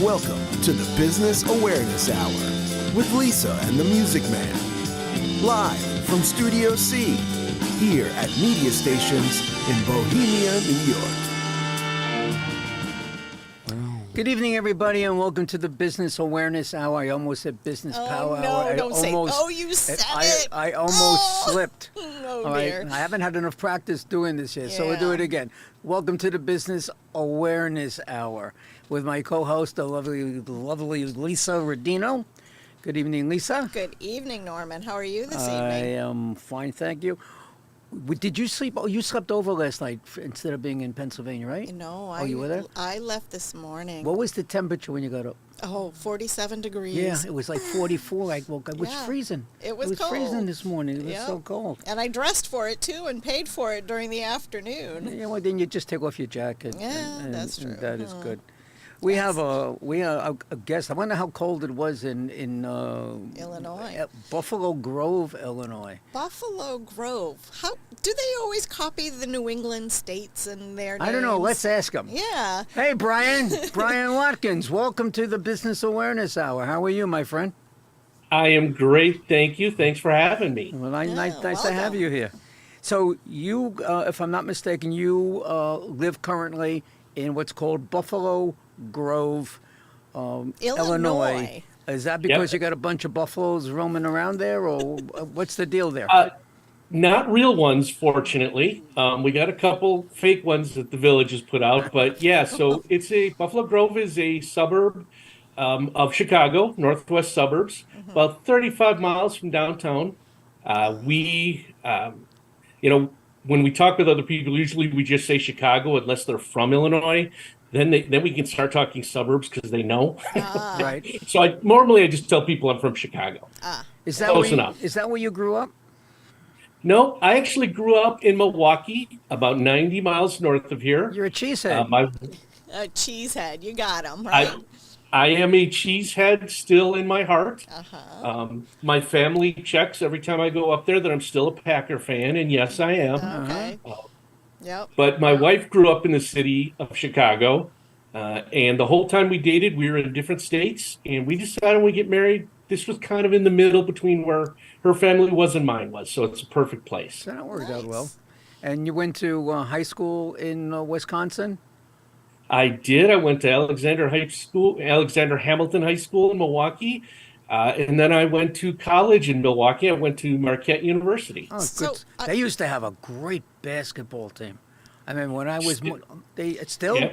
Welcome to the Business Awareness Hour with Lisa and the Music Man. Live from Studio C, here at Media Stations in Bohemia, New York. Good evening, everybody, and welcome to the Business Awareness Hour. I almost said Business Power no, Hour. don't say, you said it. I almost slipped. Oh, All right? dear. I haven't had enough practice doing this yet, so we'll do Yeah. it again. Welcome to the Business Awareness Hour with my co-host, the lovely Lisa Rodino. Good evening, Lisa. Good evening, Norman. How are you this I evening? am fine, thank you. Did you sleep? Oh, you slept over last night instead of being in Pennsylvania, right? No, you were there? I left this morning. What was the temperature when you got up? 47 degrees. Yeah, it was like 44. I woke up. It was Yeah. freezing. It was freezing cold. this morning. It was Yep. so cold. And I dressed for it, too, and paid for it during the afternoon. Yeah, well, then you just take off your jacket. Yeah, that's true. That is good. We have a guest. I wonder how cold it was in Illinois. Buffalo Grove, Illinois. Buffalo Grove. How do they always copy the New England states and their names? I don't know. Let's ask him. Yeah. Hey, Brian. Brian Watkins. Welcome to the Business Awareness Hour. How are you, my friend? I am great, thank you. Thanks for having me. Well, nice to have welcome. you here. So you, if I'm not mistaken, you live currently in what's called Buffalo Grove, Illinois. Is that because you got a bunch of buffaloes roaming around there, or what's the deal there? Not real ones, fortunately. We got a couple fake ones that the village has put out, but yeah. So Buffalo Grove is a suburb of Chicago, northwest suburbs, about 35 miles from downtown. When we talk with other people, usually we just say Chicago, unless they're from Illinois. Then we can start talking suburbs because they know. Right. So I just tell people I'm from Chicago. Is that Close enough. Is that where you grew up? No, I actually grew up in Milwaukee, about 90 miles north of here. You're a cheesehead. A cheesehead. You got him, right? I am a cheesehead still in my heart. My family checks every time I go up there that I'm still a Packer fan, and yes, I am. Okay. Yep. But my wife grew up in the city of Chicago, and the whole time we dated, we were in different states, and we decided when we get married, this was kind of in the middle between where her family was and mine was, so it's a perfect place. So that worked out well. And you went to high school in Wisconsin? I did. I went to Alexander Hamilton High School in Milwaukee, and then I went to college in Milwaukee. I went to Marquette University. Oh, So, good. They used to have a great basketball team. I mean, when I was, it's still. Yeah.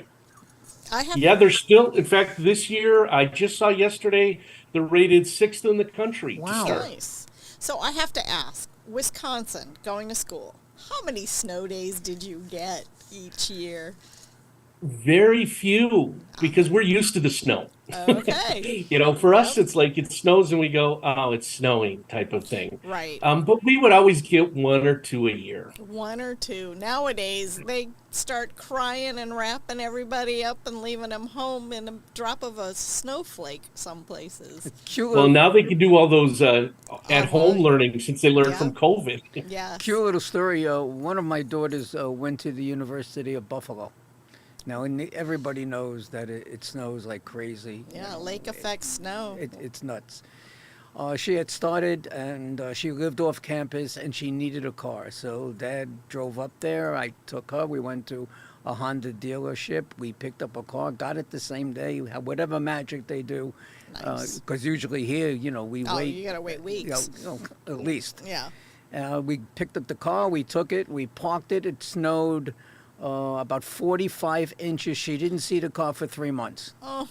I have Yeah, they're still. In fact, this year I just saw yesterday they're rated 6th in the country. Wow. To start. Nice. So I have to ask, Wisconsin, going to school, how many snow days did you get each year? Very few, because we're used to the snow. Okay. For us, it's like it snows and we go, oh, it's snowing type of thing. Right. But we would always get 1 or 2 a year. 1 or 2. Nowadays, they start crying and wrapping everybody up and leaving them home in a drop of a snowflake some places. Cute Well, little, now they can do all those at-home learning since they learned Yeah. from COVID. Yeah. cute little story. One of my daughters went to the University of Buffalo. Now, everybody knows that it snows like crazy. Yeah, lake effect snow. It's nuts. She had started, and she lived off campus, and she needed a car. So Dad drove up there. I took her. We went to a Honda dealership. We picked up a car, got it the same day, whatever magic they do. Nice. Because usually here, we Oh, wait. you gotta wait weeks. At least. Yeah. We picked up the car. We took it. We parked it. It snowed about 45 inches. She didn't see the car for 3 months. Oh.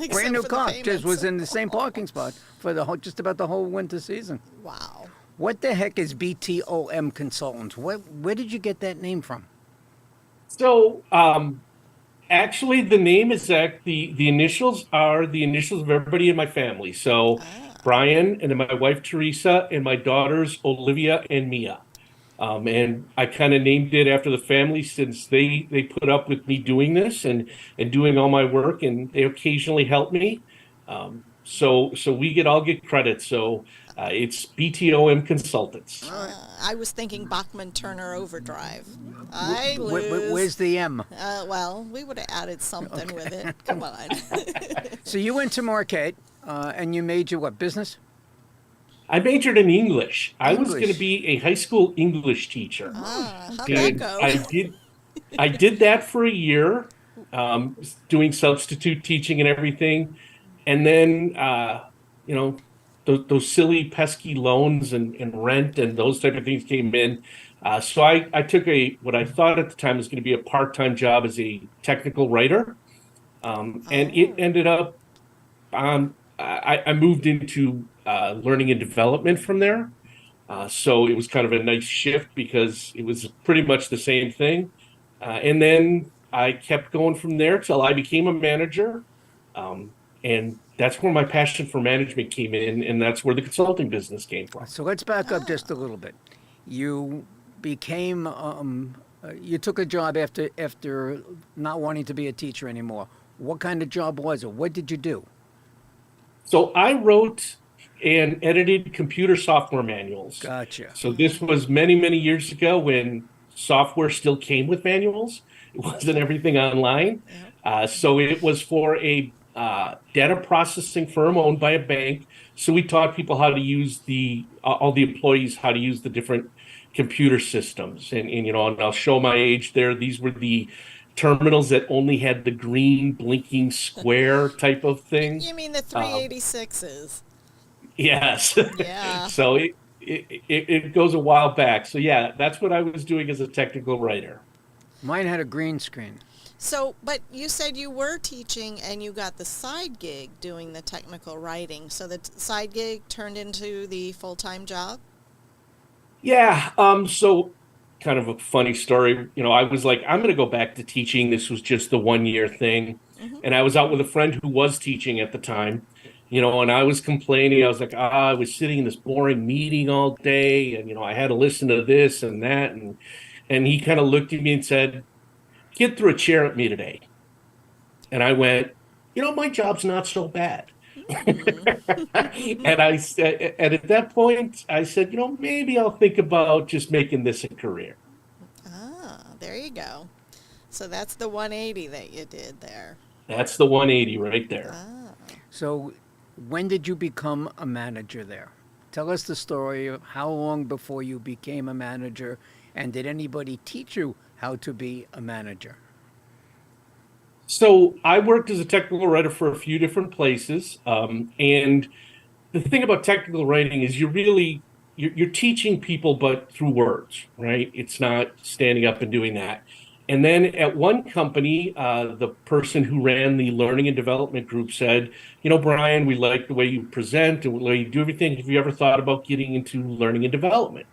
Brand new car, just was in the same parking spot for just about the whole winter season. Wow. What the heck is BTOM Consultants? Where did you get that name from? So, actually, the name is the initials are the initials of everybody in my family. So, Brian, and then my wife Teresa, and my daughters Olivia and Mia. And I kind of named it after the family since they put up with me doing this and doing all my work, and they occasionally help me. So we all get credit. So It's BTOM Consultants. I was thinking Bachman Turner Overdrive. I lose. Where's the M? Well, we would have added something with it. Come on. So you went to Marquette, and you majored what, business? I majored in English. I was going English. to be a high school English teacher. How'd that And go? I did that for a year, doing substitute teaching and everything. And then, those silly, pesky loans and rent and those type of things came in. So I took what I thought at the time was going to be a part-time job as a technical writer. And it ended up, I moved into learning and development from there. So it was kind of a nice shift because it was pretty much the same thing. And then I kept going from there till I became a manager. And that's where my passion for management came in, and that's where the consulting business came from. So let's back up just a little bit. You became, you took a job after not wanting to be a teacher anymore. What kind of job was it? What did you do? So I wrote and edited computer software manuals. Gotcha. So this was many, many years ago when software still came with manuals. It wasn't everything online. So it was for a data processing firm owned by a bank. So we taught people how to use all the employees how to use the different computer systems. And I'll show my age there. These were the terminals that only had the green blinking square type of thing. You mean the 386s? Yes. Yeah. So it goes a while back. So yeah, that's what I was doing as a technical writer. Mine had a green screen. So, but you said you were teaching and you got the side gig doing the technical writing. So the side gig turned into the full-time job? Yeah. So kind of a funny story. I was like, I'm going to go back to teaching. This was just the 1 year thing. And I was out with a friend who was teaching at the time, and I was complaining. I was like, I was sitting in this boring meeting all day and, I had to listen to this and that. And he kind of looked at me and said, "Get through a chair at me today." And I went, my job's not so bad. And I said, and at that point, I said, maybe I'll think about just making this a career. There you go. So that's the 180 that you did there. That's the 180 right there. So when did you become a manager there? Tell us the story of how long before you became a manager, and did anybody teach you how to be a manager? So I worked as a technical writer for a few different places. And the thing about technical writing is you're teaching people, but through words, right? It's not standing up and doing that. And then at one company, the person who ran the learning and development group said, Brian, we like the way you present and the way you do everything. Have you ever thought about getting into learning and development?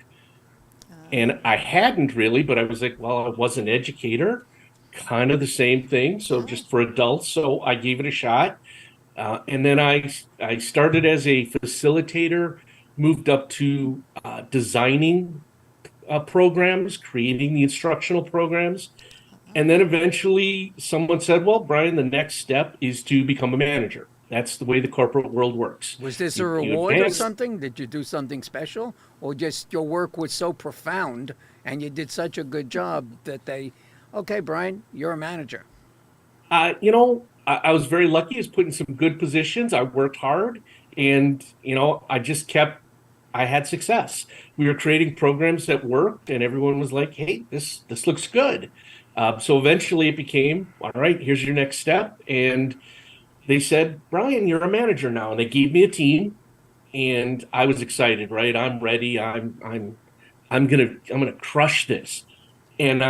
And I hadn't really, but I was like, well, I was an educator, kind of the same thing. So just for adults. So I gave it a shot. And then I started as a facilitator, moved up to designing programs, creating the instructional programs. And then eventually someone said, well, Brian, the next step is to become a manager. That's the way the corporate world works. Was this a reward or something? Did you do something special? Or just your work was so profound and you did such a good job that okay, Brian, you're a manager? I was very lucky. I was put in some good positions. I worked hard and, I had success. We were creating programs that worked and everyone was like, hey, this looks good. So eventually it became, all right, here's your next step. And they said, Brian, you're a manager now. And they gave me a team and I was excited, right? I'm ready. I'm gonna crush this. And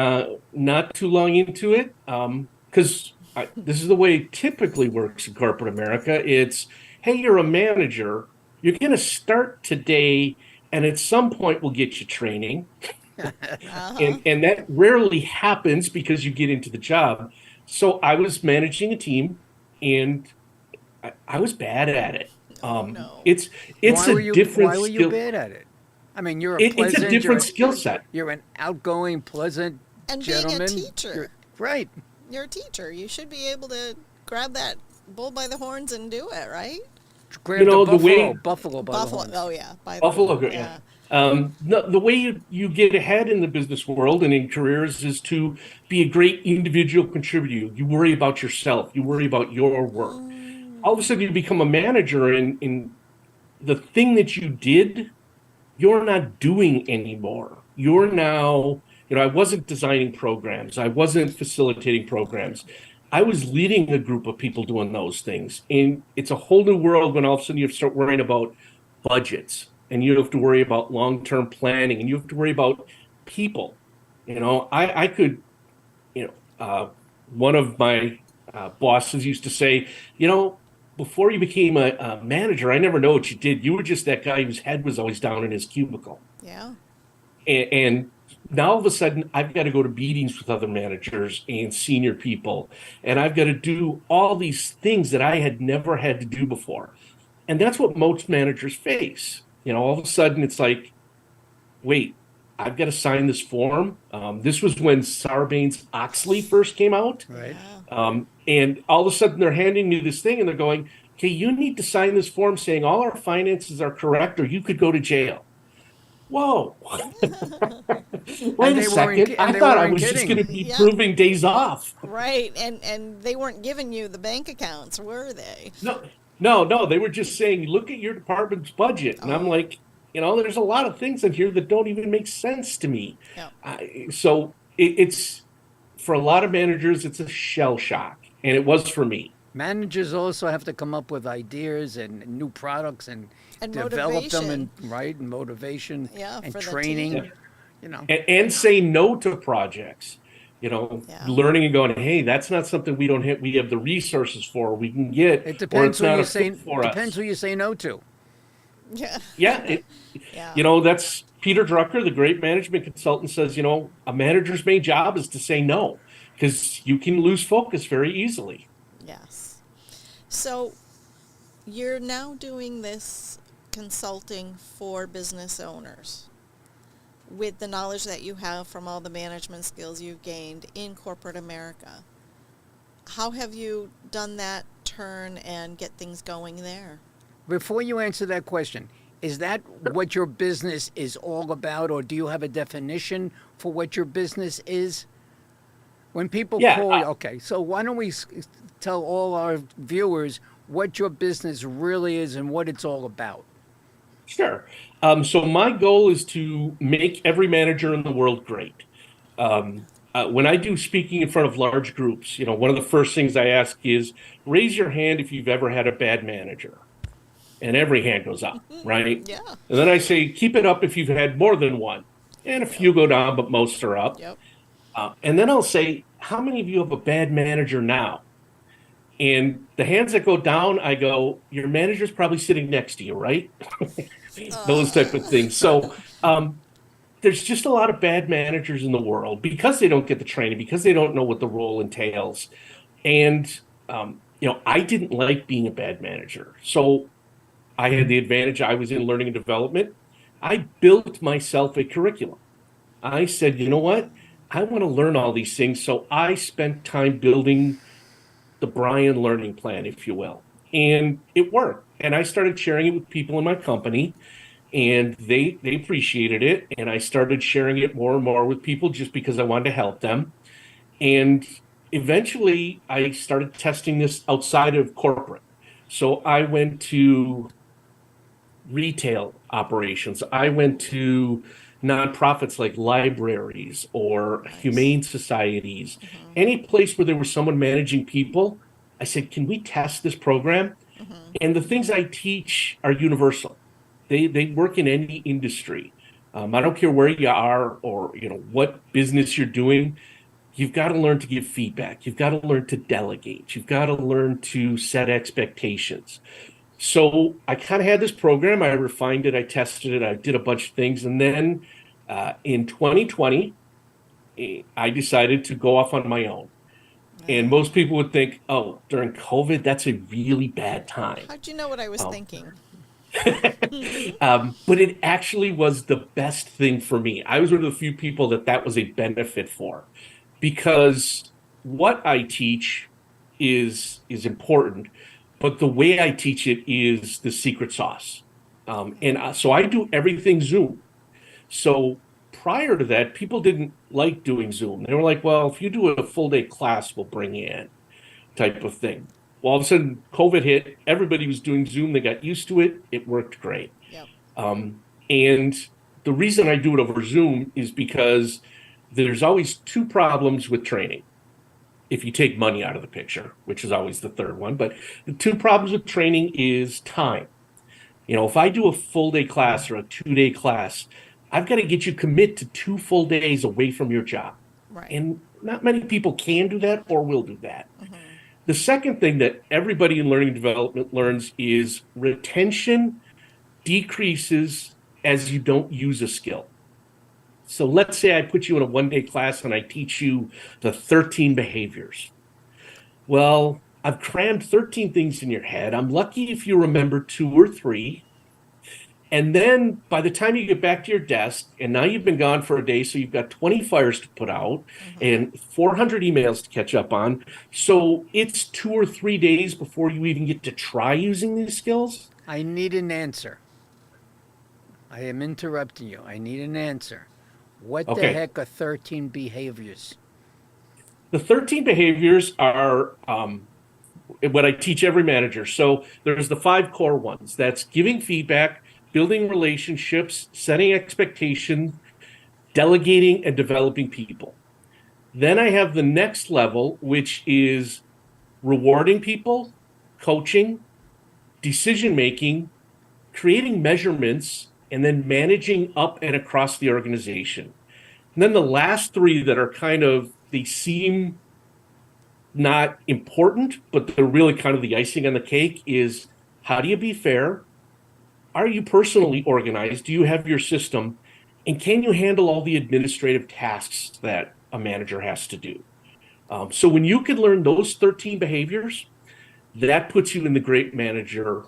not too long into it, because this is the way it typically works in corporate America. It's, hey, you're a manager. You're going to start today, and at some point we'll get you training. And that rarely happens because you get into the job. So I was managing a team, and I was bad at it. It's different. Why were you bad at it? I mean, it's a different skill set. You're an outgoing, pleasant gentleman. Being a teacher. Right. You're a teacher. You should be able to grab that bull by the horns and do it, right? Grabbed know, a the way buffalo by the Buffalo. horns. Oh yeah, by the Buffalo, horn, yeah. No, the way you get ahead in the business world and in careers is to be a great individual contributor. You worry about yourself. You worry about your work. All of a sudden, you become a manager, and in the thing that you did, you're not doing anymore. You're now, I wasn't designing programs. I wasn't facilitating programs. I was leading a group of people doing those things. And it's a whole new world when all of a sudden you start worrying about budgets and you have to worry about long-term planning and you have to worry about people. I could, one of my bosses used to say, before you became a manager, I never know what you did. You were just that guy whose head was always down in his cubicle. yeah. And now all of a sudden, I've got to go to meetings with other managers and senior people, and I've got to do all these things that I had never had to do before. And that's what most managers face. All of a sudden, it's like, wait, I've got to sign this form. This was when Sarbanes-Oxley first came out. Right. And all of a sudden, they're handing me this thing, and they're going, okay, you need to sign this form saying all our finances are correct, or you could go to jail. Whoa. Wait a second. I thought I was just going to be proving days off. Right. And they weren't giving you the bank accounts, were they? No. They were just saying, look at your department's budget. And I'm like, there's a lot of things in here that don't even make sense to me. Yeah. So it's, for a lot of managers, it's a shell shock. And it was for me. Managers also have to come up with ideas and new products and develop them and motivation and for the training. team. And say no to projects. Learning and going, hey, that's not something we don't have. We have the resources for. We can get. It depends who you say. Depends who you say no to. Yeah. Yeah. That's Peter Drucker, the great management consultant, says, a manager's main job is to say no, because you can lose focus very easily. Yes. So you're now doing this consulting for business owners with the knowledge that you have from all the management skills you've gained in corporate America. How have you done that turn and get things going there? Before you answer that question, is that what your business is all about, or do you have a definition for what your business is? When people call you, okay, so why don't we tell all our viewers what your business really is and what it's all about? Sure. So my goal is to make every manager in the world great. When I do speaking in front of large groups, one of the first things I ask is, raise your hand if you've ever had a bad manager. And every hand goes up, right? Yeah. And then I say, keep it up if you've had more than one. And a few go down, but most are up. Yep. And then I'll say, how many of you have a bad manager now? And the hands that go down, I go, your manager's probably sitting next to you, right? Those type of things. So there's just a lot of bad managers in the world because they don't get the training, because they don't know what the role entails. And, I didn't like being a bad manager. So I had the advantage. I was in learning and development. I built myself a curriculum. I said, you know what? I want to learn all these things. So I spent time building the Brian Learning Plan, if you will. And it worked. And I started sharing it with people in my company, and they appreciated it. And I started sharing it more and more with people just because I wanted to help them. And eventually I started testing this outside of corporate. So I went to retail operations. I went to nonprofits like libraries or humane societies, any place where there was someone managing people. I said, can we test this program? And the things I teach are universal. They work in any industry. I don't care where you are or what business you're doing. You've got to learn to give feedback. You've got to learn to delegate. You've got to learn to set expectations. So I kind of had this program. I refined it. I tested it. I did a bunch of things. And then in 2020, I decided to go off on my own. And most people would think, oh, during COVID, that's a really bad time. How'd you know what I was thinking? But it actually was the best thing for me. I was one of the few people that was a benefit for, because what I teach is important. but the way I teach it is the secret sauce. So I do everything Zoom. So prior to that, people didn't like doing Zoom. They were like, well, if you do a full day class, we'll bring you in, type of thing. Well, all of a sudden, COVID hit. Everybody was doing Zoom. They got used to it. It worked great. Yep. And the reason I do it over Zoom is because there's always two problems with training. If you take money out of the picture, which is always the third one, but the two problems with training is time. If I do a full day class or a 2-day class, I've got to get you commit to 2 full days away from your job. Right. And not many people can do that or will do that. The second thing that everybody in learning and development learns is retention decreases as you don't use a skill. So let's say I put you in a 1-day class and I teach you the 13 behaviors. Well, I've crammed 13 things in your head. I'm lucky if you remember 2 or 3. And then by the time you get back to your desk, and now you've been gone for a day, so you've got 20 fires to put out and 400 emails to catch up on. So it's 2 or 3 days before you even get to try using these skills. I need an answer. I am interrupting you. I need an answer. What the Okay. heck are 13 behaviors? The 13 behaviors are what I teach every manager. So there's the 5 core ones. That's giving feedback, building relationships, setting expectations, delegating, and developing people. Then I have the next level, which is rewarding people, coaching, decision-making, creating measurements, and then managing up and across the organization. And then the last 3 that are they seem not important, but they're really kind of the icing on the cake is how do you be fair? Are you personally organized? Do you have your system? And can you handle all the administrative tasks that a manager has to do? So when you can learn those 13 behaviors, that puts you in the great manager,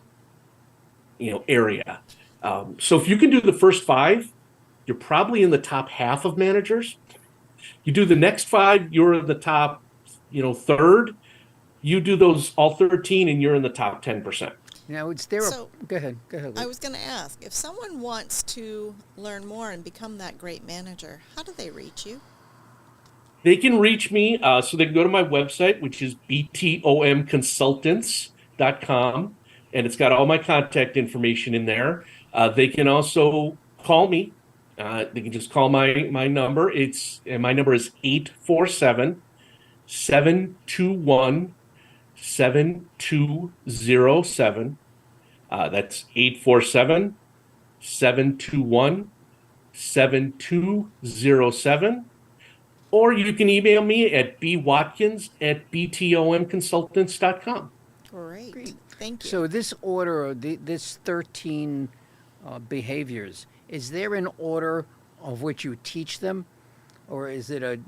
area. So if you can do the first 5, you're probably in the top half of managers. You do the next 5, you're in the top, third. You do those all 13 and you're in the top 10%. Now, is there So- Go ahead. Luke. I was going to ask, if someone wants to learn more and become that great manager, how do they reach you? They can reach me, so they can go to my website, which is btomconsultants.com, and it's got all my contact information in there. They can also call me. They can just call my number. My number is 847-721-7207. That's 847-721-7207. Or you can email me at bwatkins@btomconsultants.com. Great. Thank you. So this order, this 13 behaviors, is there an order of which you teach them, or is it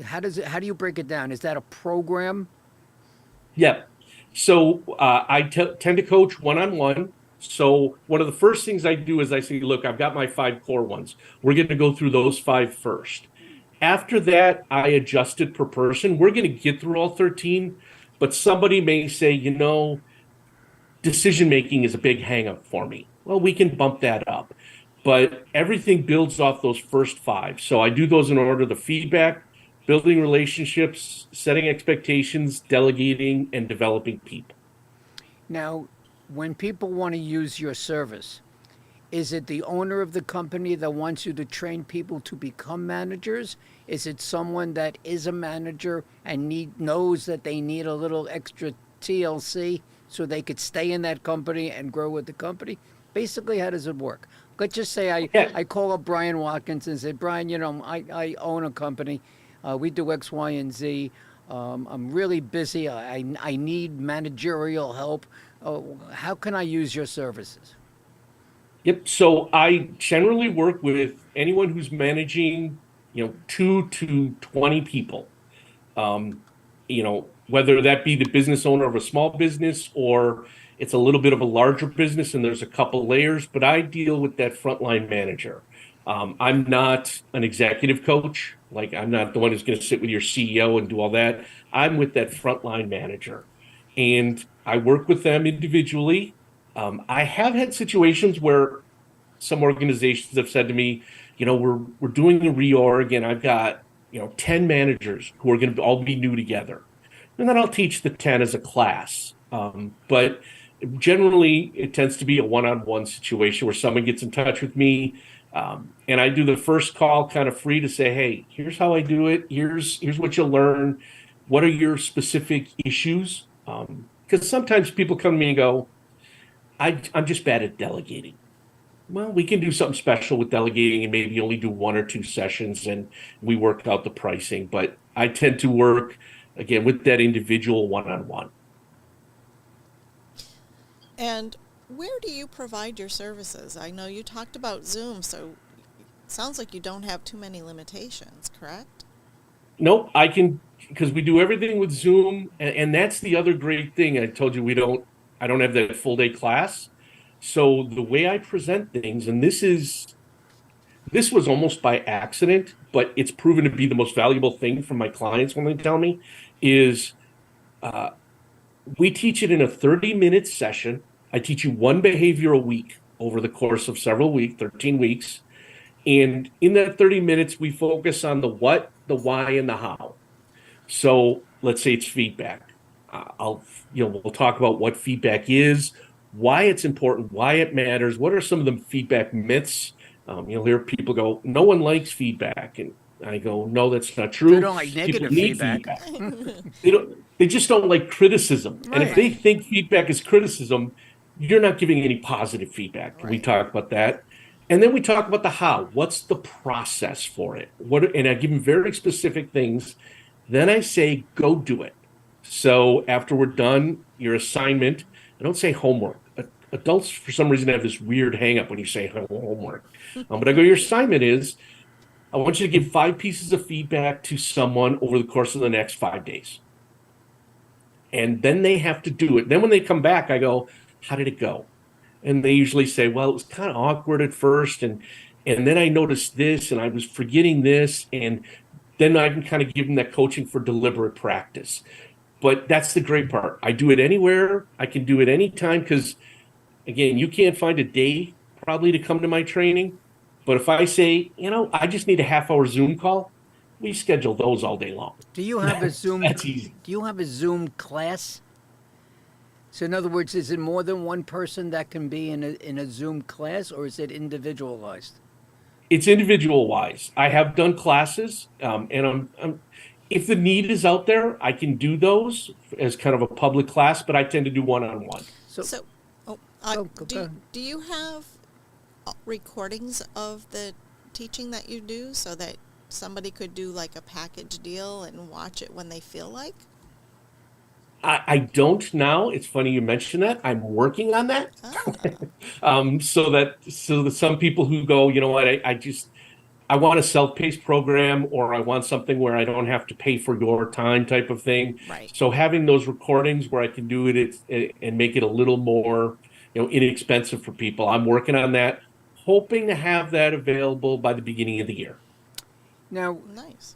how do you break it down? Is that a program? Yeah. So I tend to coach one-on-one. So one of the first things I do is I say, look, I've got my 5 core ones. We're going to go through those 5 first. After that, I adjust it per person. We're going to get through all 13, but somebody may say, decision-making is a big hang-up for me. Well, we can bump that up. But everything builds off those first 5. So I do those in order: the feedback, building relationships, setting expectations, delegating, and developing people. Now, when people want to use your service, is it the owner of the company that wants you to train people to become managers? Is it someone that is a manager and knows that they need a little extra TLC so they could stay in that company and grow with the company? Basically, how does it work? Let's just say I call up Brian Watkins and say, Brian, I own a company. We do X, Y, and Z. I'm really busy. I need managerial help. How can I use your services? Yep. So I generally work with anyone who's managing, 2 to 20 people. Whether that be the business owner of a small business or it's a little bit of a larger business and there's a couple layers, but I deal with that frontline manager. I'm not an executive coach. Like, I'm not the one who's going to sit with your CEO and do all that. I'm with that frontline manager. and I work with them individually. I have had situations where some organizations have said to me, we're doing a reorg, and I've got 10 managers who are going to all be new together, and then I'll teach the 10 as a class. But generally, it tends to be a one-on-one situation where someone gets in touch with me, and I do the first call kind of free to say, hey, here's how I do it. Here's what you'll learn. What are your specific issues? Because sometimes people come to me and go, I'm just bad at delegating. Well, we can do something special with delegating and maybe only do 1 or 2 sessions and we work out the pricing. But I tend to work, again, with that individual one-on-one. And where do you provide your services? I know you talked about Zoom, so it sounds like you don't have too many limitations, correct? Nope, I can, because we do everything with Zoom, and that's the other great thing. I told you I don't have that full day class. So the way I present things, and this was almost by accident, but it's proven to be the most valuable thing from my clients when they tell me, is we teach it in a 30-minute session. I teach you one behavior a week over the course of several weeks, 13 weeks. And in that 30 minutes, we focus on the what, the why, and the how. So let's say it's feedback. We'll talk about what feedback is, why it's important, why it matters. What are some of the feedback myths? You'll hear people go, no one likes feedback. And I go, no, that's not true. They don't like negative feedback. They just don't like criticism. Right. And if they think feedback is criticism, you're not giving any positive feedback. Right. We talk about that. And then we talk about the how. What's the process for it? And I give them very specific things. Then I say, go do it. So after we're done, your assignment, I don't say homework. Adults, for some reason, have this weird hang up when you say homework. But I go, your assignment is, I want you to give 5 pieces of feedback to someone over the course of the next 5 days. And then they have to do it. Then when they come back, I go, how did it go? And they usually say, well, it was kind of awkward at first. And then I noticed this and I was forgetting this. And then I can kind of give them that coaching for deliberate practice. But that's the great part. I do it anywhere. I can do it anytime because, again, you can't find a day probably to come to my training. But if I say, I just need a half-hour Zoom call, we schedule those all day long. Do you have a Zoom? That's easy. Do you have a Zoom class? So in other words, is it more than one person that can be in a Zoom class, or is it individualized? It's individual-wise. I have done classes, and I'm if the need is out there, I can do those as kind of a public class, but I tend to do one-on-one. Do you have recordings of the teaching that you do so that somebody could do like a package deal and watch it when they feel like? I don't now. It's funny you mention that. I'm working on that. So that some people who go, you know what, I want a self-paced program, or I want something where I don't have to pay for your time type of thing. Right. So having those recordings where I can do it and make it a little more, inexpensive for people. I'm working on that, hoping to have that available by the beginning of the year. Now, Nice.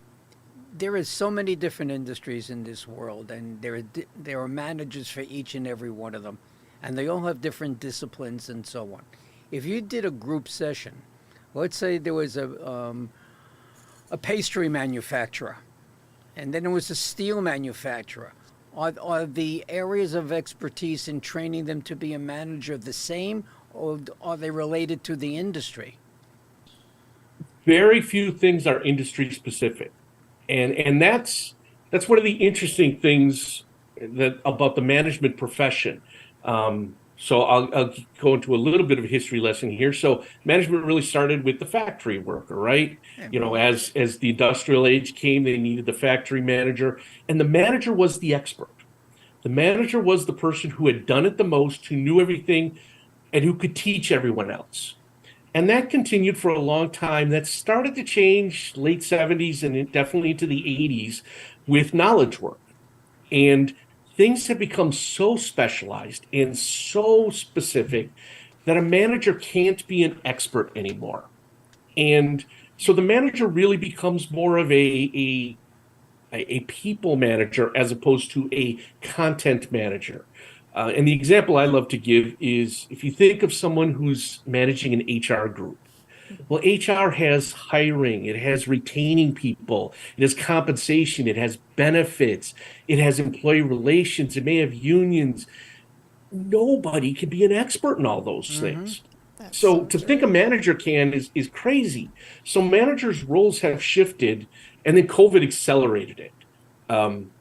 there is so many different industries in this world, and there are managers for each and every one of them, and they all have different disciplines and so on. If you did a group session, let's say there was a pastry manufacturer, and then there was a steel manufacturer. Are the areas of expertise in training them to be a manager the same, or are they related to the industry? Very few things are industry specific. And that's one of the interesting things about the management profession. So I'll go into a little bit of a history lesson here. So management really started with the factory worker, right? As the industrial age came, they needed the factory manager, and the manager was the expert. The manager was the person who had done it the most, who knew everything, and who could teach everyone else. And that continued for a long time. That started to change late 70s and definitely into the 80s with knowledge work. And things have become so specialized and so specific that a manager can't be an expert anymore. And so the manager really becomes more of a a people manager as opposed to a content manager. And the example I love to give is if you think of someone who's managing an HR group. Well, HR has hiring, it has retaining people, it has compensation, it has benefits, it has employee relations, it may have unions. Nobody can be an expert in all those things. That's So so to true. think a manager can is crazy. So managers' roles have shifted, and then COVID accelerated it. Um,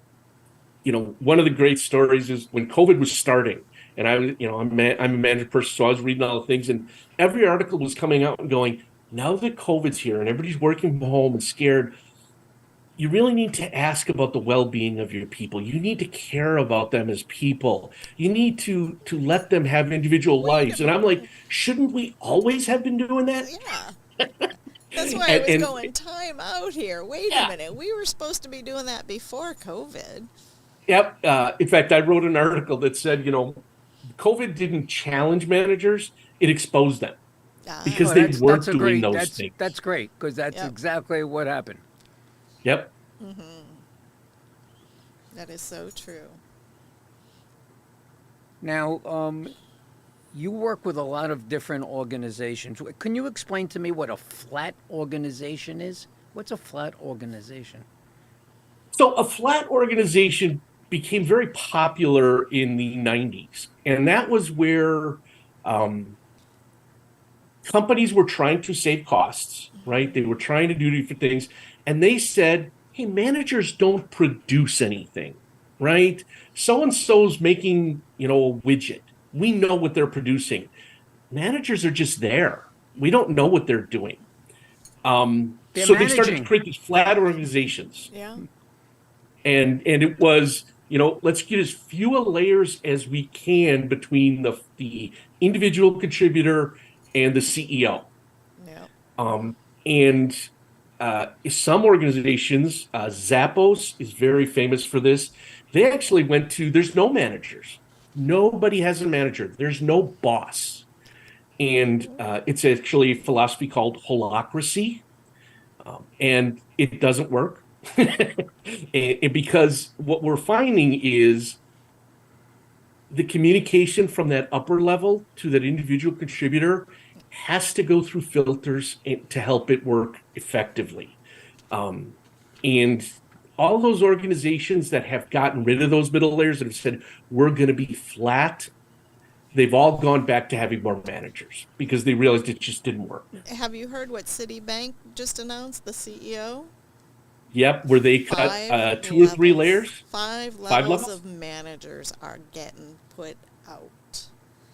one of the great stories is when COVID was starting, and I'm a manager person, so I was reading all the things, and every article was coming out and going, now that COVID's here and everybody's working from home and scared, you really need to ask about the well-being of your people. You need to care about them as people. You need to let them have individual Wait a lives. And I'm like, shouldn't we always have been doing that? Yeah. That's why I was And going time out here. Wait a yeah, minute. We were supposed to be doing that before COVID. yep. In fact, I wrote an article that said, COVID didn't challenge managers; it exposed them Ah, because Oh, they that's weren't a doing great those things. that's great because that's yep. exactly what happened. Yep. That is so true. Now, you work with a lot of different organizations. Can you explain to me what a flat organization is? What's a flat organization? So a flat organization became very popular in the 90s. And that was where um, companies were trying to save costs, right? They were trying to do different things. And they said, hey, managers don't produce anything, right? So and so's making, a widget. We know what they're producing. Managers are just there. We don't know what they're doing. They're So they started to managing. create these flat organizations. Yeah. And it was, let's get as few layers as we can between the individual contributor and the CEO. Yeah. And some organizations, Zappos is very famous for this. They actually went to there's no managers. Nobody has a manager. There's no boss. And it's actually a philosophy called holacracy. And it doesn't work. Because what we're finding is the communication from that upper level to that individual contributor has to go through filters to help it work effectively. And all those organizations that have gotten rid of those middle layers and have said, we're going to be flat, they've all gone back to having more managers because they realized it just didn't work. Have you heard what Citibank just announced, the CEO? Yep, where they cut Five 2 or 3 levels. layers. Five Five levels levels? of managers are getting put out,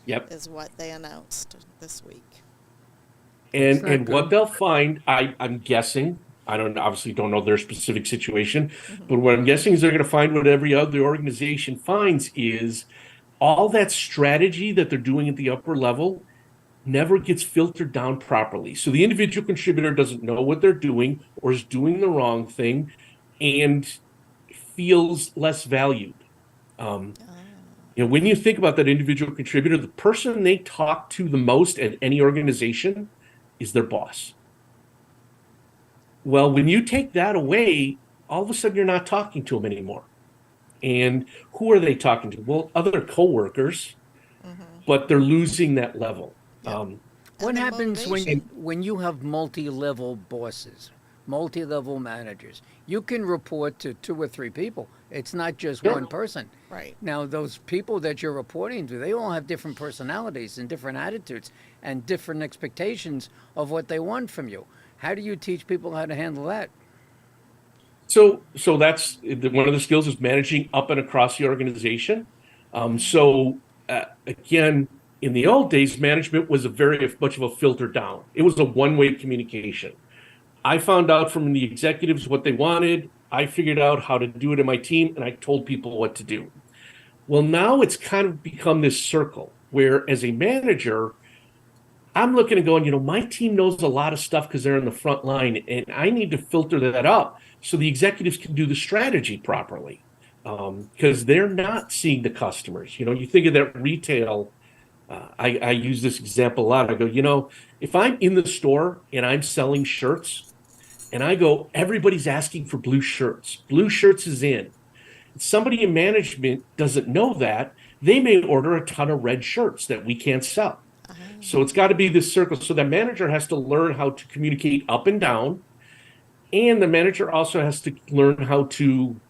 Yep. is what they announced this week. And not and what good. they'll find, I'm guessing, I obviously don't know their specific situation, but what I'm guessing is they're going to find what every other organization finds is all that strategy that they're doing at the upper level never gets filtered down properly. So the individual contributor doesn't know what they're doing or is doing the wrong thing and feels less valued. When you think about that individual contributor, the person they talk to the most at any organization is their boss. Well, when you take that away, all of a sudden you're not talking to them anymore. And who are they talking to? Well, other coworkers, but they're losing that level. Yep. What And the happens motivation. when you have multi-level bosses, multi-level managers? You can report to 2 or 3 people. It's not just Sure. one person. Right. Now, those people that you're reporting to, they all have different personalities and different attitudes and different expectations of what they want from you. How do you teach people how to handle that? So that's one of the skills is managing up and across the organization. Again, in the old days, management was a very much of a filter down. It was a one-way communication. I found out from the executives what they wanted. I figured out how to do it in my team, and I told people what to do. Well, now it's kind of become this circle where, as a manager, I'm looking and going, my team knows a lot of stuff because they're in the front line, and I need to filter that up so the executives can do the strategy properly because they're not seeing the customers. You think of that retail. I use this example a lot. I go, if I'm in the store and I'm selling shirts And I go, everybody's asking for blue shirts. Blue shirts is in. Somebody in management doesn't know that. They may order a ton of red shirts that we can't sell. So it's got to be this circle. So the manager has to learn how to communicate up and down. And the manager also has to learn how to,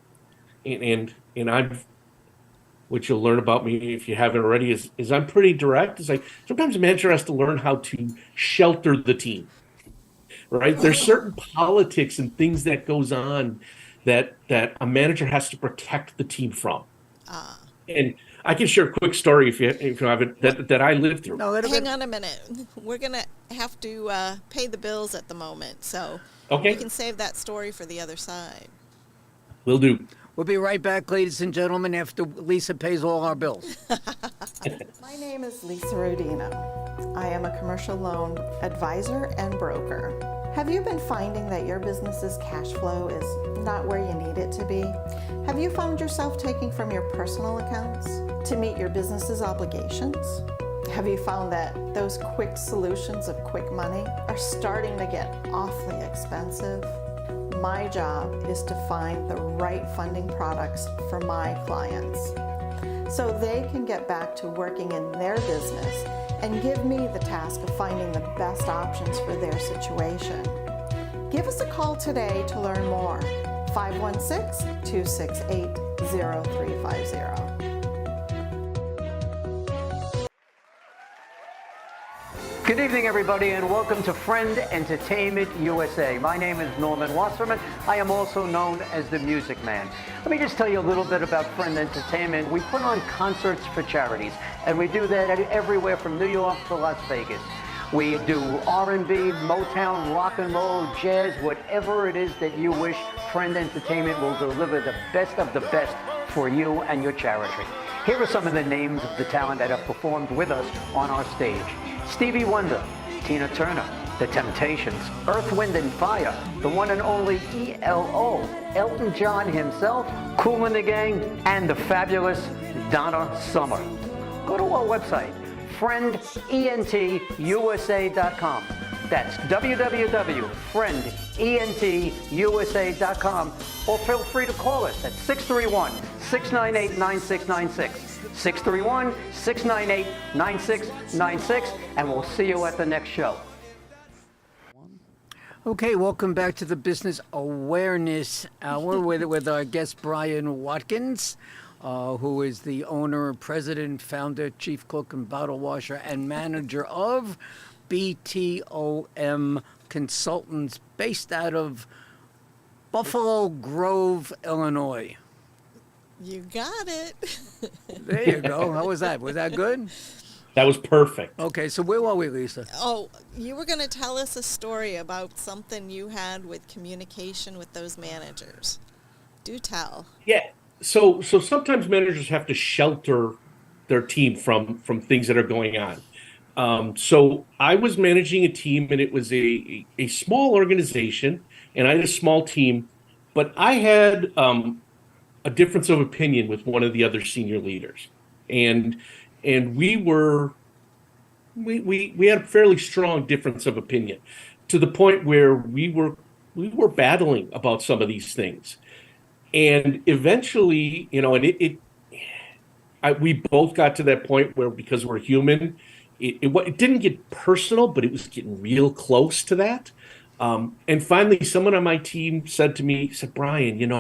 and I've, what you'll learn about me if you haven't already is I'm pretty direct. It's like sometimes a manager has to learn how to shelter the team, right? There's certain politics and things that goes on that a manager has to protect the team from. And I can share a quick story if you haven't that I lived through. No, Hang on a minute. We're going to have to pay the bills at the moment, so Okay. we can save that story for the other side. Will do. We'll be right back, ladies and gentlemen, after Lisa pays all our bills. My name is Lisa Rodino. I am a commercial loan advisor and broker. Have you been finding that your business's cash flow is not where you need it to be? Have you found yourself taking from your personal accounts to meet your business's obligations? Have you found that those quick solutions of quick money are starting to get awfully expensive? My job is to find the right funding products for my clients so they can get back to working in their business and give me the task of finding the best options for their situation. Give us a call today to learn more. 516-268-0350. Good evening, everybody, and welcome to Friend Entertainment USA. My name is Norman Wasserman. I am also known as the Music Man. Let me just tell you a little bit about Friend Entertainment. We put on concerts for charities, and we do that everywhere from New York to Las Vegas. We do R&B, Motown, rock and roll, jazz, whatever it is that you wish. Friend Entertainment will deliver the best of the best for you and your charity. Here are some of the names of the talent that have performed with us on our stage. Stevie Wonder, Tina Turner, The Temptations, Earth, Wind and Fire, the one and only ELO, Elton John himself, Kool and the Gang, and the fabulous Donna Summer. Go to our website, friendentusa.com. That's www.friendentusa.com, or feel free to call us at 631-698-9696. 631-698-9696, and we'll see you at the next show. Okay, welcome back to the Business Awareness Hour with our guest Brian Watkins, who is the owner, president, founder, chief cook and bottle washer, and manager of BTOM Consultants, based out of Buffalo Grove, Illinois. You got it. There you go. How was that? Was that good? That was perfect. Okay, so where were we, Lisa? Oh, you were going to tell us a story about something you had with communication with those managers. Do tell. Yeah. So sometimes managers have to shelter their team from things that are going on. So I was managing a team, and it was a small organization, and I had a small team, but I had a difference of opinion with one of the other senior leaders, and we had a fairly strong difference of opinion, to the point where we were battling about some of these things, and eventually, and we both got to that point where, because we're human, it didn't get personal, but it was getting real close to that. And finally, someone on my team said to me, Brian,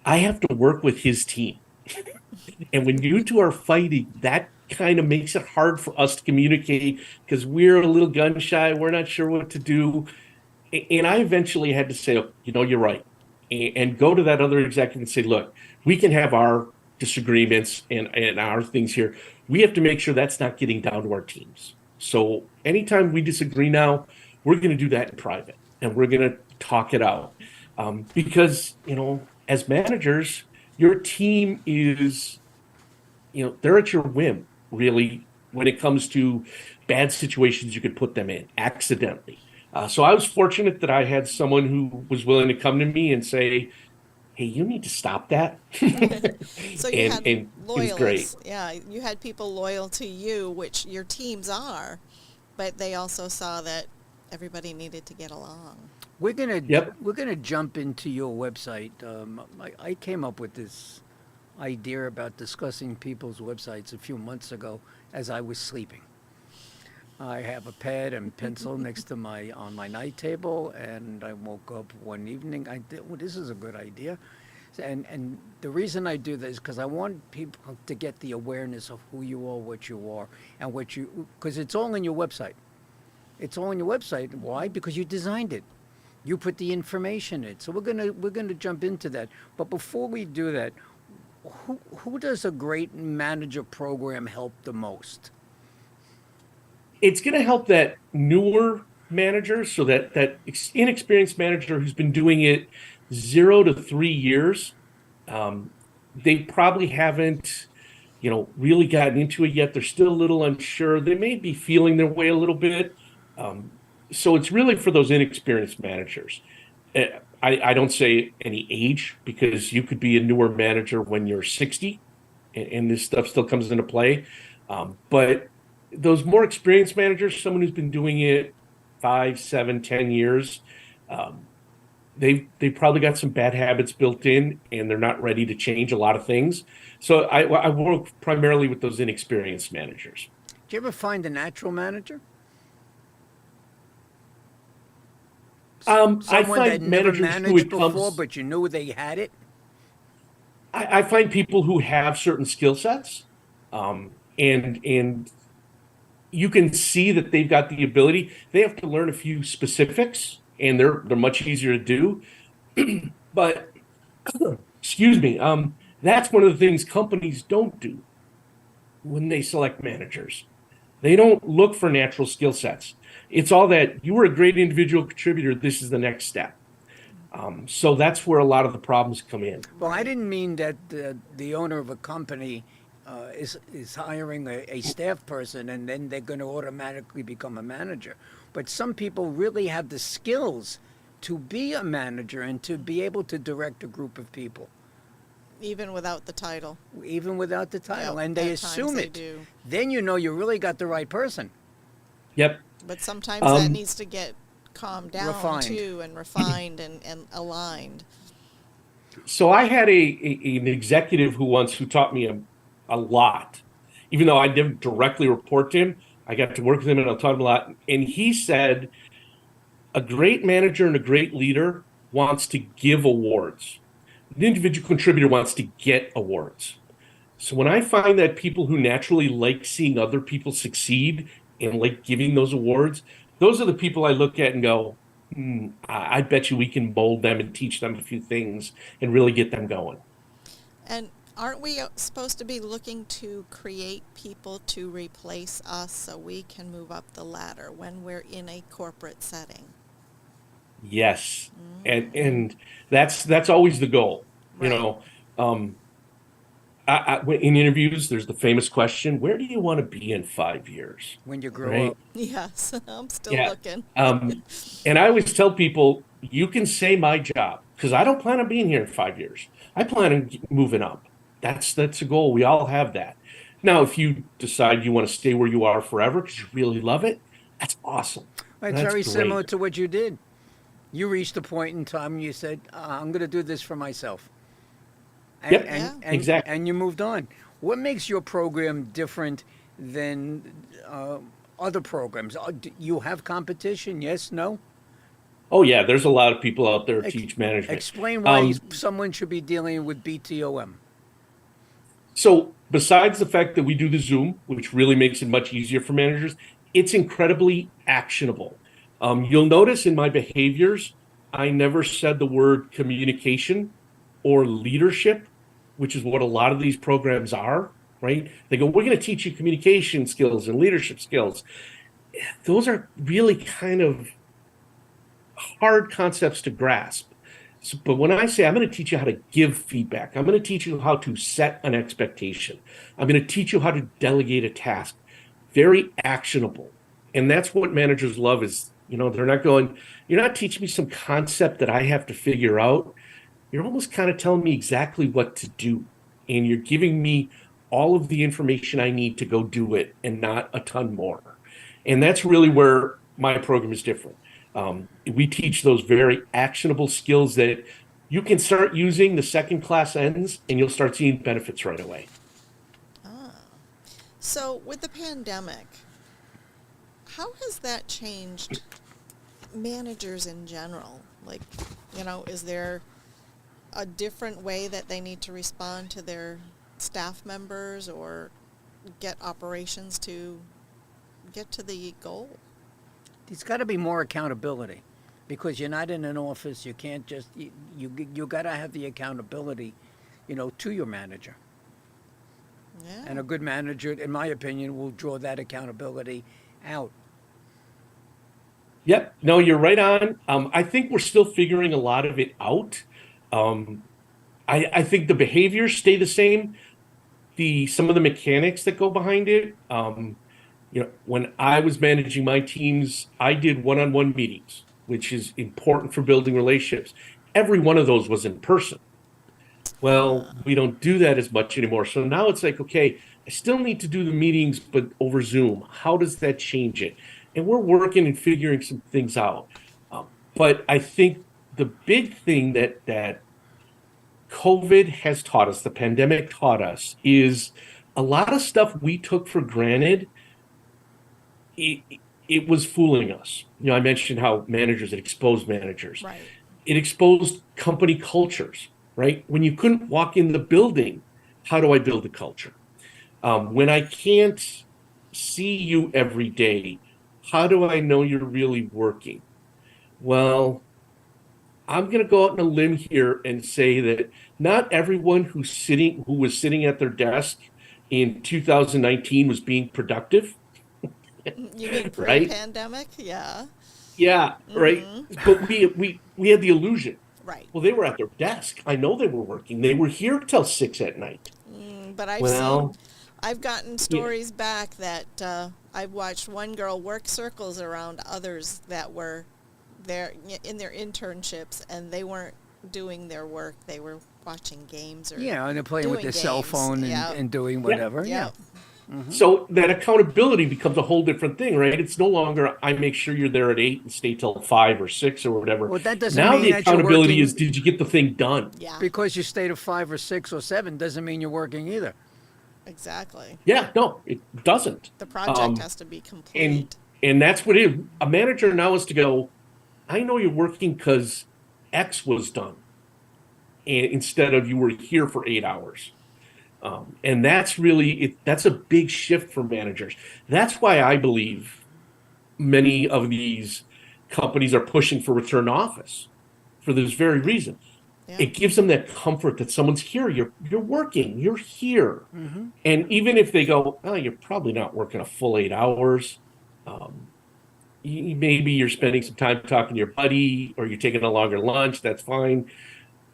I have to work with his team. And when you two are fighting, that kind of makes it hard for us to communicate, because we're a little gun shy. We're not sure what to do. And I eventually had to say, you're right. And go to that other executive and say, look, we can have our disagreements and our things here. We have to make sure that's not getting down to our teams. So anytime we disagree now, we're going to do that in private, and we're going to talk it out. Because, as managers, your team is, they're at your whim, really, when it comes to bad situations you could put them in accidentally. So I was fortunate that I had someone who was willing to come to me and say, hey, you need to stop that. So you had and loyalists. great. Yeah, you had people loyal to you, which your teams are, but they also saw that everybody needed to get along. Yep. we're gonna jump into your website. I came up with this idea about discussing people's websites a few months ago as I was sleeping. I have a pad and pencil next to my night table, and I woke up one evening. I did, well, this is a good idea, and the reason I do this is because I want people to get the awareness of who you are, what you are, and what you, because it's all on your website. It's all on your website. Why? Because you designed it. You put the information in. So we're gonna jump into that. But before we do that, who does a great manager program help the most? It's going to help that newer manager, so that inexperienced manager who's been doing it 0 to 3 years. They probably haven't, really gotten into it yet. They're still a little unsure. They may be feeling their way a little bit. So it's really for those inexperienced managers. I don't say any age, because you could be a newer manager when you're 60, and this stuff still comes into play. But those more experienced managers, someone who's been doing it 5, 7, 10 years, they probably got some bad habits built in, and they're not ready to change a lot of things. So I work primarily with those inexperienced managers. Do you ever find a natural manager? I Someone that find never managers who managed it before, comes. but you knew they had it. I find people who have certain skill sets, and you can see that they've got the ability. They have to learn a few specifics, and they're much easier to do. But excuse me, that's one of the things companies don't do when they select managers. They don't look for natural skill sets. It's all that you were a great individual contributor. This is the next step. So that's where a lot of the problems come in. Well, I didn't mean that the owner of a company is hiring a staff person and then they're going to automatically become a manager. But some people really have the skills to be a manager and to be able to direct a group of people, Even without the title. even without the title, Yep, and they at times assume they it. do. Then you know you really got the right person. Yep. But sometimes that Um, needs to get calmed down Refined. too, and refined and aligned. So I had an executive who taught me a lot, even though I didn't directly report to him. I got to work with him, and I taught him a lot. And he said, a great manager and a great leader wants to give awards. An individual contributor wants to get awards. So when I find that people who naturally like seeing other people succeed and like giving those awards, those are the people I look at and go, I bet you we can mold them and teach them a few things and really get them going. And aren't we supposed to be looking to create people to replace us so we can move up the ladder when we're in a corporate setting? Yes. And that's always the goal. Right. In interviews, there's the famous question, where do you want to be in 5 years? When you grow Right. up. Yes, I'm still Yeah. looking. And I always tell people, you can say my job, because I don't plan on being here in 5 years. I plan on moving up. That's a goal. We all have that. Now, if you decide you want to stay where you are forever because you really love it, that's awesome. It's That's very great. similar to what you did. You reached a point in time you said, I'm going to do this for myself. And, Yep, exactly. And you moved on. What makes your program different than other programs? Do you have competition? Yes, no? Oh, yeah, there's a lot of people out there who teach management. Explain why someone should be dealing with BTOM. So besides the fact that we do the Zoom, which really makes it much easier for managers, it's incredibly actionable. You'll notice in my behaviors, I never said the word communication or leadership, which is what a lot of these programs are, right? They go, we're going to teach you communication skills and leadership skills. Those are really kind of hard concepts to grasp. So, but when I say I'm going to teach you how to give feedback, I'm going to teach you how to set an expectation, I'm going to teach you how to delegate a task, very actionable. And that's what managers love is, they're not going, you're not teaching me some concept that I have to figure out. You're almost kind of telling me exactly what to do. And you're giving me all of the information I need to go do it and not a ton more. And that's really where my program is different. We teach those very actionable skills that you can start using the second class ends and you'll start seeing benefits right away. So with the pandemic, how has that changed managers in general? Like, is there a different way that they need to respond to their staff members or get operations to get to the goal? There's got to be more accountability, because you're not in an office. You can't just you got to have the accountability, to your manager. Yeah. And a good manager, in my opinion, will draw that accountability out. Yep. No, you're right on. I think we're still figuring a lot of it out. I think the behaviors stay the same. Some of the mechanics that go behind it. When I was managing my teams, I did one-on-one meetings, which is important for building relationships. Every one of those was in person. Well, we don't do that as much anymore. So now it's like, okay, I still need to do the meetings, but over Zoom. How does that change it? And we're working and figuring some things out. But I think the big thing that COVID has taught us, the pandemic taught us, is a lot of stuff we took for granted. It was fooling us. I mentioned how managers, it exposed managers. Right. It exposed company cultures, right? When you couldn't walk in the building, how do I build a culture? When I can't see you every day, how do I know you're really working? Well, I'm going to go out on a limb here and say that not everyone who was sitting at their desk in 2019 was being productive. You mean Right? pre-pandemic? Yeah. Yeah, right. But we had the illusion. Right. Well, they were at their desk. I know they were working. They were here till 6 at night. But I've gotten stories back that I've watched one girl work circles around others that were there in their internships, and they weren't doing their work. They were watching games or And they're playing with doing their cell games. phone and doing whatever. Yeah. So that accountability becomes a whole different thing, right? It's no longer I make sure you're there at 8 and stay till 5 or 6 or whatever. Well, that doesn't now mean the that you're accountability working- is, did you get the thing done? Yeah. Because you stayed at 5 or 6 or 7 doesn't mean you're working either. Exactly. Yeah, no, it doesn't. The project has to be complete. And that's what it is. A manager now is to go, I know you're working because X was done, and instead of you were here for 8 hours. And that's really that's a big shift for managers. That's why I believe many of these companies are pushing for return to office for this very reason. Yeah. It gives them that comfort that someone's here. You're working. You're here. And even if they go, oh, you're probably not working a full 8 hours. Maybe you're spending some time talking to your buddy, or you're taking a longer lunch. That's fine.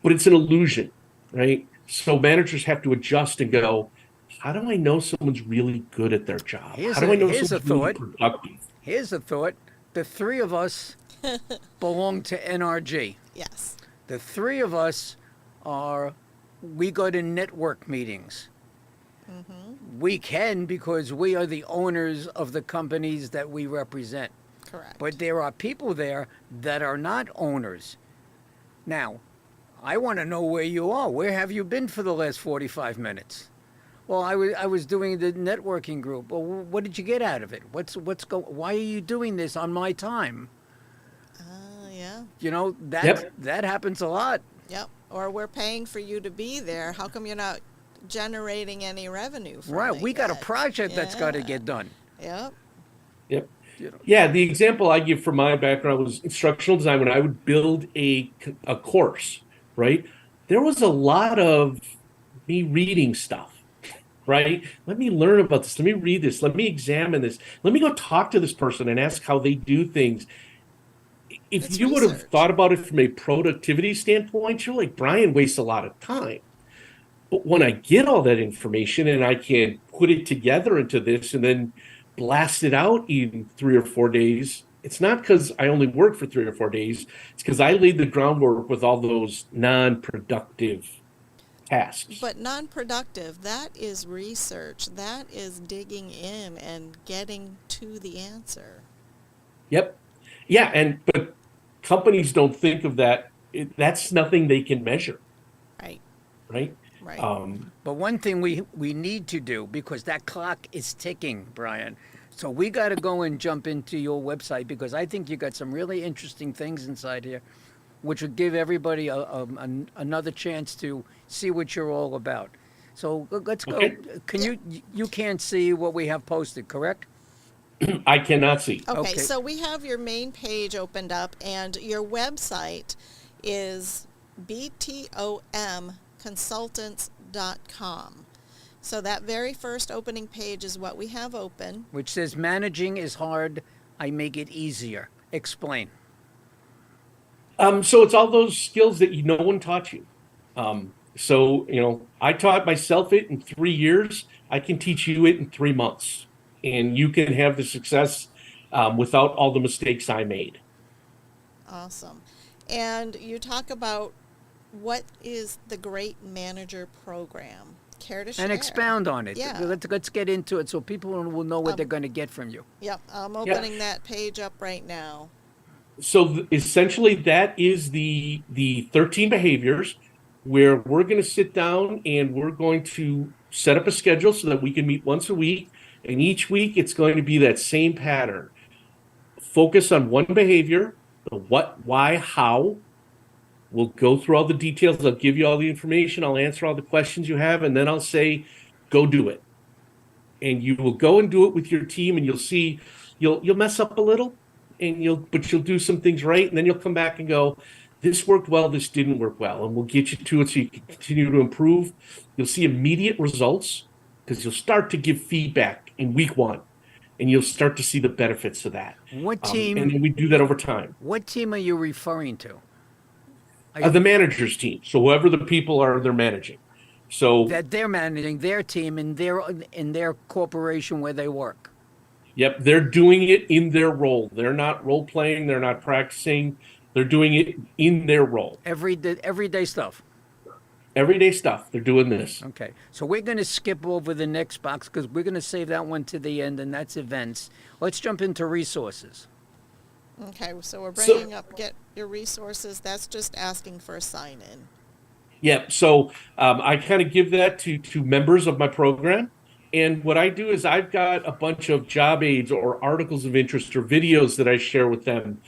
But it's an illusion, right? So managers have to adjust and go, how do I know someone's really good at their job? How do I know here's a someone's really thought. productive? Here's a thought. The three of us belong to NRG. Yes. The three of us we go to network meetings. We can, because we are the owners of the companies that we represent. Correct. But there are people there that are not owners. Now, I want to know where you are. Where have you been for the last 45 minutes? Well, I was doing the networking group. Well, what did you get out of it? Why are you doing this on my time? Yeah. That happens a lot. Yep. Or we're paying for you to be there. How come you're not generating any revenue from Right. it We got a yet? project that's got to Yeah. get done. Yep. Yep. Yeah, the example I give from my background was instructional design. When I would build a course, right, there was a lot of me reading stuff, right? Let me learn about this. Let me read this. Let me examine this. Let me go talk to this person and ask how they do things. If It's you would have research. thought about it from a productivity standpoint, you're like, Brian wastes a lot of time. But when I get all that information and I can put it together into this and then blast it out in 3 or 4 days, it's not because I only work for 3 or 4 days. It's because I laid the groundwork with all those non-productive tasks. But non-productive, that is research. That is digging in and getting to the answer. Yep. but companies don't think of that. That's nothing they can measure, Right, right? right. But one thing we need to do, because that clock is ticking, Brian. So we got to go and jump into your website, because I think you got some really interesting things inside here, which would give everybody another chance to see what you're all about. So let's go. Okay. You can't see what we have posted, correct? I cannot see. Okay, Okay. so we have your main page opened up, and your website is btomconsultants.com. So that very first opening page is what we have open. Which says managing is hard. I make it easier. Explain. So it's all those skills that no one taught you. So, I taught myself it in 3 years. I can teach you it in 3 months, and you can have the success without all the mistakes I made. Awesome. And you talk about what is the Great Manager Program. Care to share? And expound on it. Yeah. Let's get into it so people will know what they're going to get from you. Yep, I'm opening that page up right now. So essentially, that is the 13 behaviors where we're going to sit down and we're going to set up a schedule so that we can meet once a week. And each week, it's going to be that same pattern. Focus on one behavior, the what, why, how. We'll go through all the details. I'll give you all the information. I'll answer all the questions you have, and then I'll say, go do it. And you will go and do it with your team, and you'll see you'll mess up a little, but you'll do some things right, and then you'll come back and go, this worked well, this didn't work well, and we'll get you to it so you can continue to improve. You'll see immediate results because you'll start to give feedback in week 1, and you'll start to see the benefits of that. What team? And then we do that over time. What team are you referring to? The manager's team. So whoever the people are they're managing. So That they're managing their team in their corporation where they work. yep, they're doing it in their role. They're not role playing. They're not practicing. They're doing it in their role. Everyday stuff. Everyday stuff. They're doing this. Okay, so we're going to skip over the next box because we're going to save that one to the end, and that's events. Let's jump into resources. Okay, so we're bringing up get your resources. That's just asking for a sign-in. Yep. So I kind of give that to members of my program. And what I do is I've got a bunch of job aids or articles of interest or videos that I share with them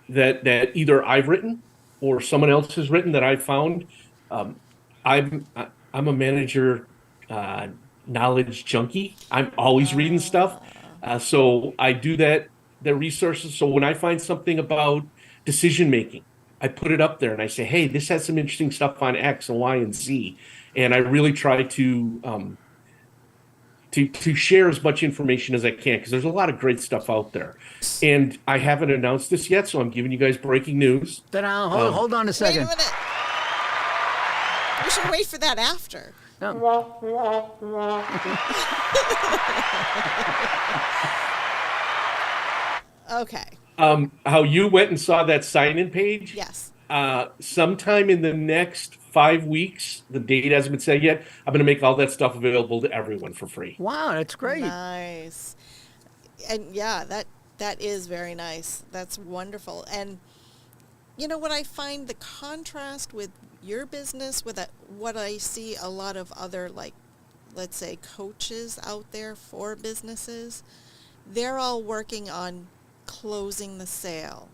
that either I've written or someone else has written that I found. I'm a manager knowledge junkie. I'm always reading stuff. So I do that, the resources. So when I find something about decision making, I put it up there and I say, hey, this has some interesting stuff on X and Y and Z. And I really try to share as much information as I can because there's a lot of great stuff out there. And I haven't announced this yet, so I'm giving you guys breaking news. Then hold on a Wait a second. minute. We should wait for that after. No. Okay. How you went and saw that sign-in page? Yes. Sometime in the next 5 weeks, the date hasn't been set yet, I'm going to make all that stuff available to everyone for free. Wow, that's great. Nice. And yeah, that is very nice. That's wonderful. And you know what I find the contrast with your business with what I see a lot of other, like, let's say coaches out there for businesses, they're all working on closing the sale.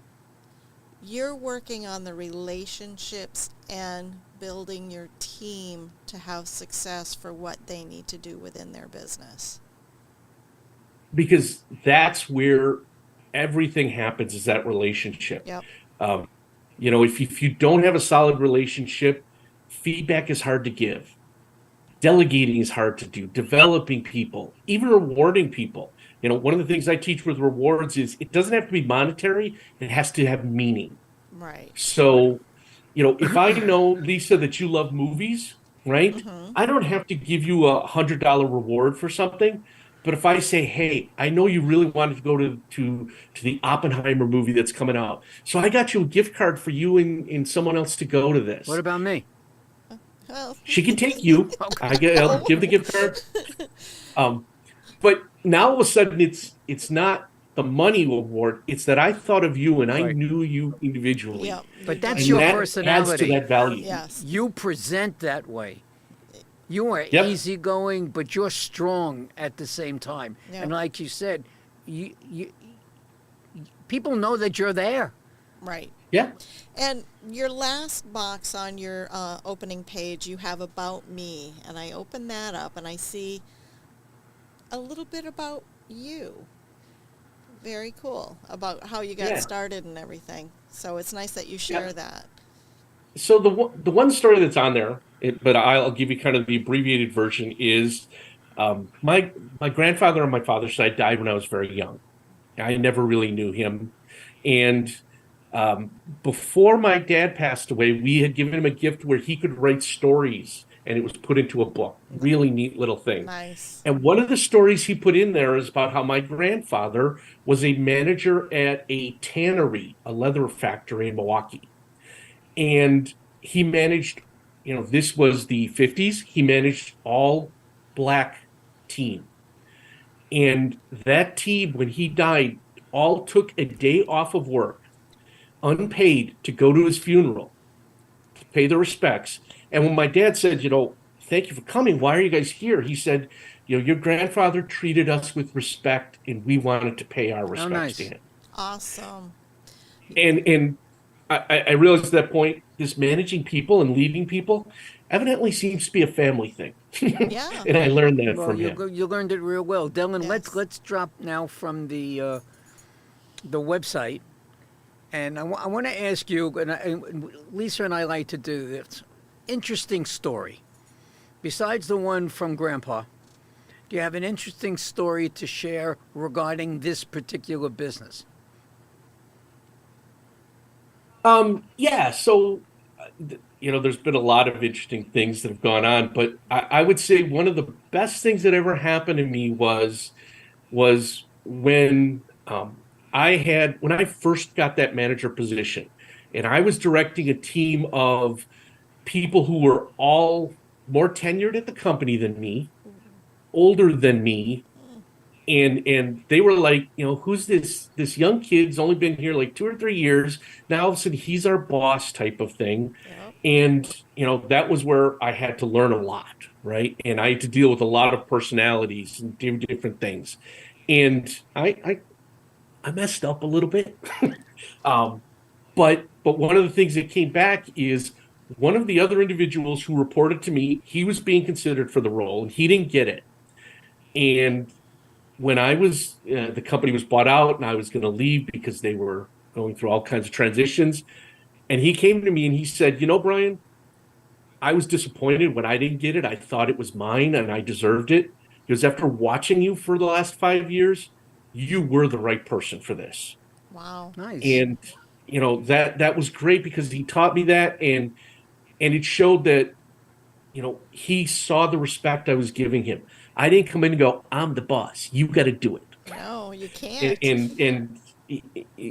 You're working on the relationships and building your team to have success for what they need to do within their business. Because that's where everything happens, is that relationship. Yep. If you don't have a solid relationship, feedback is hard to give. Delegating is hard to do. Developing people, even rewarding people. One of the things I teach with rewards is it doesn't have to be monetary. It has to have meaning. Right. So, if I know, Lisa, that you love movies, right? Mm-hmm. I don't have to give you $100 reward for something. But if I say, hey, I know you really wanted to go to the Oppenheimer movie that's coming out, so I got you a gift card for you and someone else to go to this. What about me? Well, She can take you. I'll give the gift card. But now all of a sudden it's not the money award. It's that I thought of you and I Right. knew you individually. Yep. But that's And your that adds to personality. that value. Yes. You present that way. You are Yep. easygoing, but you're strong at the same time. Yep. And like you said, people know that you're there. Right. Yeah. And your last box on your opening page, you have About Me. And I open that up and I see a little bit about you. Very cool. About how you got Yeah. started and everything. So it's nice that you share Yeah. that. So the one story that's on there, but I'll give you kind of the abbreviated version, is my grandfather on my father's side died when I was very young. I never really knew him, and before my dad passed away, we had given him a gift where he could write stories, and it was put into a book. Really neat little thing. Nice. And one of the stories he put in there is about how my grandfather was a manager at a tannery, a leather factory in Milwaukee. And he managed, this was the 50s, he managed all black team. And that team, when he died, all took a day off of work, unpaid, to go to his funeral, to pay their respects. And when my dad said, thank you for coming, why are you guys here? He said, your grandfather treated us with respect and we wanted to pay our respects nice. to him. Awesome. And I realized at that point, this managing people and leading people evidently seems to be a family thing. Yeah. And I learned that Well, from you, him. you learned it real well, Dylan. Yes. Let's drop now from the website, and I want to ask you. And Lisa and I like to do this. Interesting story. Besides the one from Grandpa, do you have an interesting story to share regarding this particular business? Yeah, so there's been a lot of interesting things that have gone on, but I would say one of the best things that ever happened to me was when when I first got that manager position, and I was directing a team of people who were all more tenured at the company than me, older than me, and they were like, who's this young kid's only been here like 2 or 3 years. Now all of a sudden he's our boss type of thing. Yep. And that was where I had to learn a lot, right? And I had to deal with a lot of personalities and do different things. And I messed up a little bit. But one of the things that came back is one of the other individuals who reported to me, he was being considered for the role and he didn't get it. And when I was, the company was bought out and I was going to leave because they were going through all kinds of transitions. And he came to me and he said, Brian, I was disappointed when I didn't get it. I thought it was mine and I deserved it. Because after watching you for the last 5 years, you were the right person for this. Wow. Nice. And, that was great because he taught me that. And it showed that, he saw the respect I was giving him. I didn't come in and go, I'm the boss. You got to do it. No, you can't. And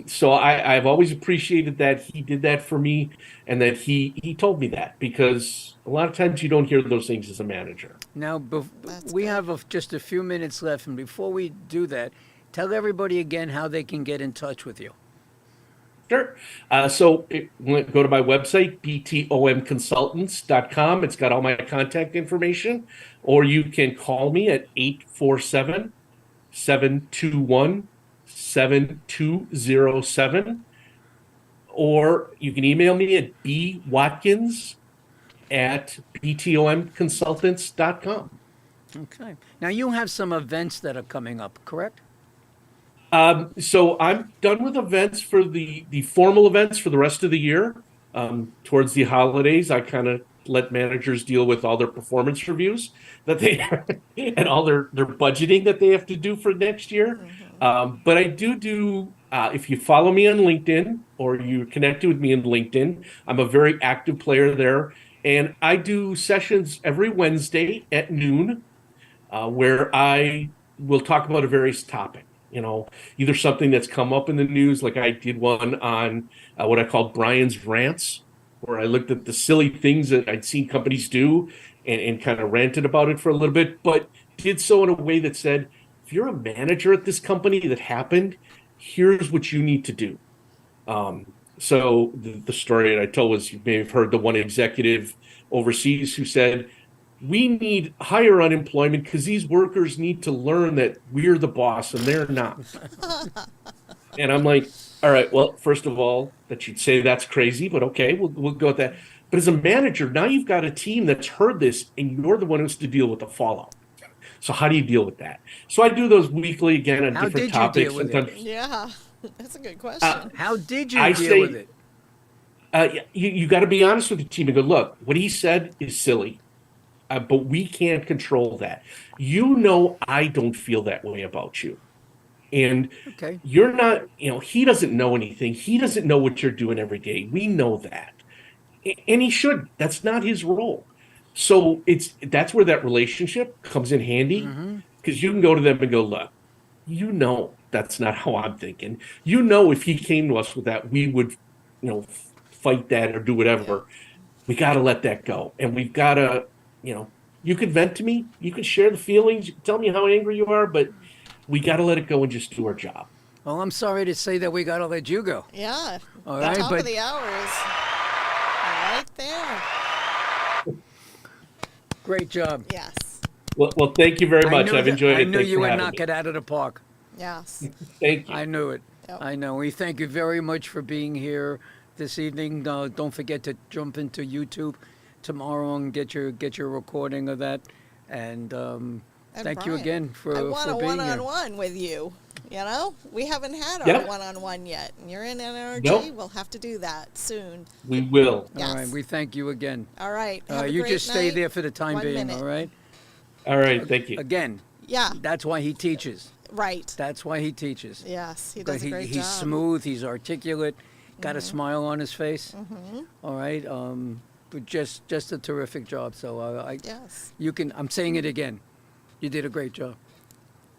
so I've always appreciated that he did that for me and that he told me that, because a lot of times you don't hear those things as a manager. Now, That's we good. have just a few minutes left, and before we do that, tell everybody again how they can get in touch with you. Sure. Go to my website, btomconsultants.com. It's got all my contact information. Or you can call me at 847-721-7207. Or you can email me at bwatkins@btomconsultants.com. Okay. Now, you have some events that are coming up, correct? So I'm done with events for the formal events for the rest of the year. Towards the holidays, I kind of let managers deal with all their performance reviews that they and all their budgeting that they have to do for next year. But I do if you follow me on LinkedIn or you're connected with me on LinkedIn, I'm a very active player there. And I do sessions every Wednesday at noon where I will talk about a various topic. Either something that's come up in the news, like I did one on what I called Brian's Rants, where I looked at the silly things that I'd seen companies do and kind of ranted about it for a little bit, but did so in a way that said, if you're a manager at this company that happened Here's what you need to do. So the story that I told was, you may have heard the one executive overseas who said, we need higher unemployment because these workers need to learn that we're the boss and they're not. And I'm like, all right, well, first of all, that you'd say that's crazy, but okay, we'll go with that. But as a manager, now you've got a team that's heard this and you're the one who has to deal with the fallout. So how do you deal with that? So I do those weekly again on How different did you topics. deal with it? Sometimes Yeah, that's a good question. How did you I deal say- with it? you got to be honest with the team and go, look, what he said is silly, but we can't control that. You know, I don't feel that way about you. And Okay. you're not, he doesn't know anything. He doesn't know what you're doing every day. We know that. And he should. That's not his role. So that's where that relationship comes in handy, because you can go to them and go, look, that's not how I'm thinking. If he came to us with that, we would, fight that or do whatever. We got to let that go. And we've got to, you can vent to me. You can share the feelings. You can tell me how angry you are, but we got to let it go and just do our job. Well, I'm sorry to say that we got to let you go. Yeah, All the right, top but- of the hour is right there. Great job. Yes, Well, thank you very much. I've enjoyed it. I knew Thanks you for would having knock me. it out of the park. yes. Thank you. I knew it. Yep. I know. We thank you very much for being here this evening. Don't forget to jump into YouTube tomorrow and get your recording of that. And And thank you Brian, again for I want a being here. one-on-one with you. We haven't had our Yep. one-on-one yet. And you're in NRG. Nope. We'll have to do that soon. We will. Yes. All right. We thank you again. All right. Have a You great just stay night. there for the time 1 being. minute. All right. All right. Thank you. Again, Yeah. that's why he teaches. Right. That's why he teaches. Yes, he Because does a great he's job. Mm-hmm. smooth. He's articulate. Got a smile on his face. All right. But just a terrific job. So Yes. you can. I'm saying it again. You did a great job.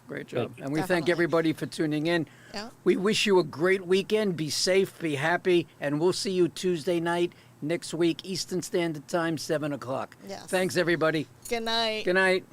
Great job. Thank you. And we thank Definitely. everybody for tuning in. Yeah. We wish you a great weekend. Be safe. Be happy. And we'll see you Tuesday night next week, Eastern Standard Time, 7 o'clock. Yes. Thanks, everybody. Good night. Good night.